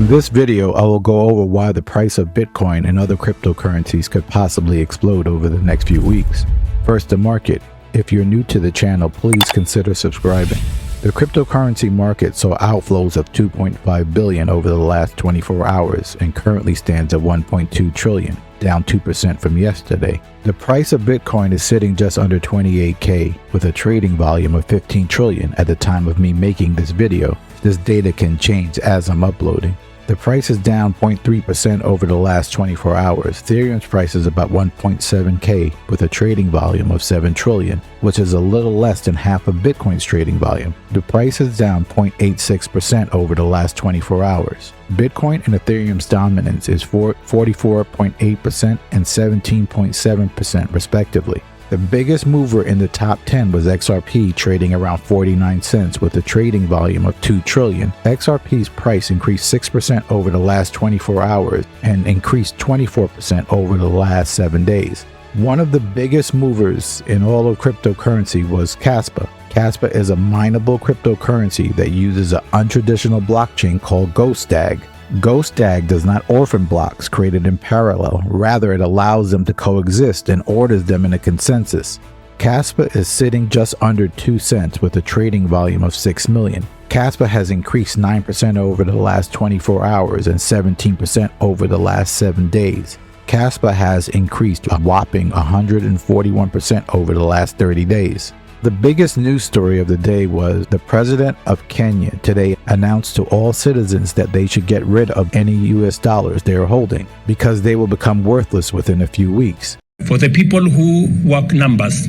In this video, I will go over why the price of Bitcoin and other cryptocurrencies could possibly explode over the next few weeks. First, the market. If you're new to the channel, please consider subscribing. The cryptocurrency market saw outflows of $2.5 billion over the last 24 hours and currently stands at $1.2 trillion, down 2% from yesterday. The price of Bitcoin is sitting just under 28K with a trading volume of 15 trillion at the time of me making this video. This data can change as I'm uploading. The price is down 0.3% over the last 24 hours. Ethereum's price is about 1.7K with a trading volume of 7 trillion, which is a little less than half of Bitcoin's trading volume. The price is down 0.86% over the last 24 hours. Bitcoin and Ethereum's dominance is 44.8% and 17.7% respectively. The biggest mover in the top 10 was XRP, trading around 49 cents with a trading volume of 2 trillion. XRP's price increased 6% over the last 24 hours and increased 24% over the last 7 days. One of the biggest movers in all of cryptocurrency was Caspa. Caspa is a mineable cryptocurrency that uses an untraditional blockchain called GhostDAG. GhostDAG does not orphan blocks created in parallel, rather it allows them to coexist and orders them in a consensus. Caspa is sitting just under 2 cents with a trading volume of 6 million. Caspa has increased 9% over the last 24 hours and 17% over the last 7 days. Caspa has increased a whopping 141% over the last 30 days. The biggest news story of the day was the president of Kenya today announced to all citizens that they should get rid of any US dollars they are holding because they will become worthless within a few weeks. For the people who work numbers,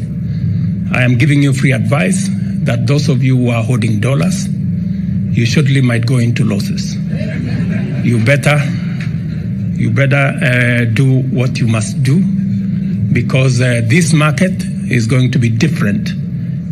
I am giving you free advice that those of you who are holding dollars, you surely might go into losses. You better do what you must do because this market is going to be different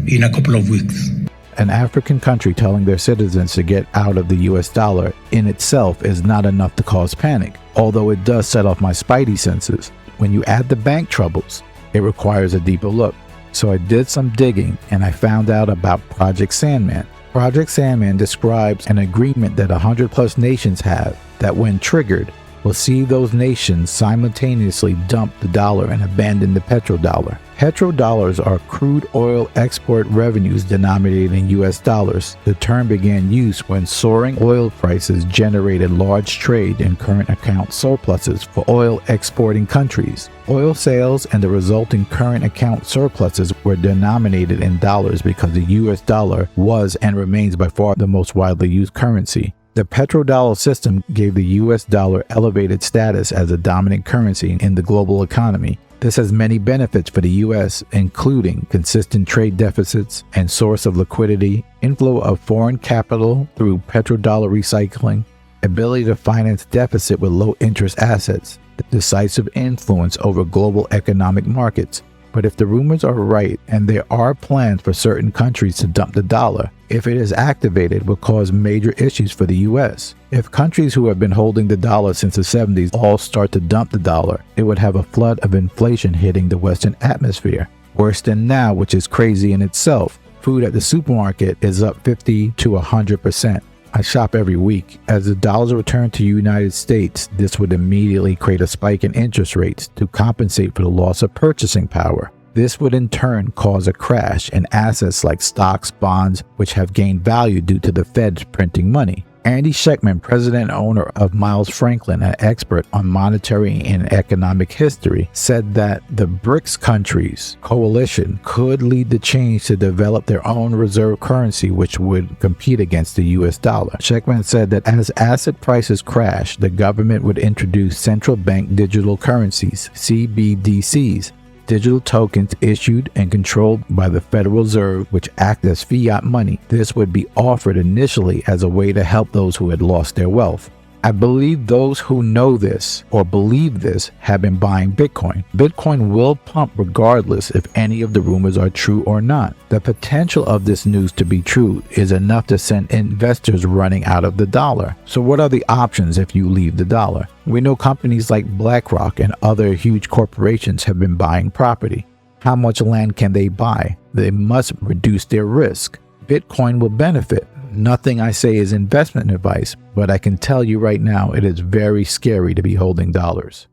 in a couple of weeks. An African country telling their citizens to get out of the US dollar in itself is not enough to cause panic, although it does set off my spidey senses. When you add the bank troubles, it requires a deeper look. So I did some digging and I found out about Project Sandman. Project Sandman describes an agreement that 100+ nations have that when triggered, will see those nations simultaneously dump the dollar and abandon the petrodollar. Petrodollars are crude oil export revenues denominated in US dollars. The term began use when soaring oil prices generated large trade and current account surpluses for oil exporting countries. Oil sales and the resulting current account surpluses were denominated in dollars because the US dollar was and remains by far the most widely used currency. The petrodollar system gave the US dollar elevated status as a dominant currency in the global economy. This has many benefits for the US, including consistent trade deficits and source of liquidity, inflow of foreign capital through petrodollar recycling, ability to finance deficit with low interest assets, decisive influence over global economic markets. But if the rumors are right and there are plans for certain countries to dump the dollar, if it is activated, will cause major issues for the US. If countries who have been holding the dollar since the 70s all start to dump the dollar, it would have a flood of inflation hitting the Western atmosphere. Worse than now, which is crazy in itself. Food at the supermarket is up 50 to 100%. I shop every week. As the dollars return to the United States, this would immediately create a spike in interest rates to compensate for the loss of purchasing power. This would in turn cause a crash in assets like stocks, bonds, which have gained value due to the Fed printing money. Andy Schectman, president and owner of Miles Franklin, an expert on monetary and economic history, said that the BRICS countries coalition could lead the change to develop their own reserve currency which would compete against the US dollar. Schectman said that as asset prices crash, the government would introduce central bank digital currencies, CBDCs, digital tokens issued and controlled by the Federal Reserve, which act as fiat money. This would be offered initially as a way to help those who had lost their wealth. I believe those who know this or believe this have been buying Bitcoin. Bitcoin will pump regardless if any of the rumors are true or not. The potential of this news to be true is enough to send investors running out of the dollar. So what are the options if you leave the dollar? We know companies like BlackRock and other huge corporations have been buying property. How much land can they buy? They must reduce their risk. Bitcoin will benefit. Nothing I say is investment advice, but I can tell you right now it is very scary to be holding dollars.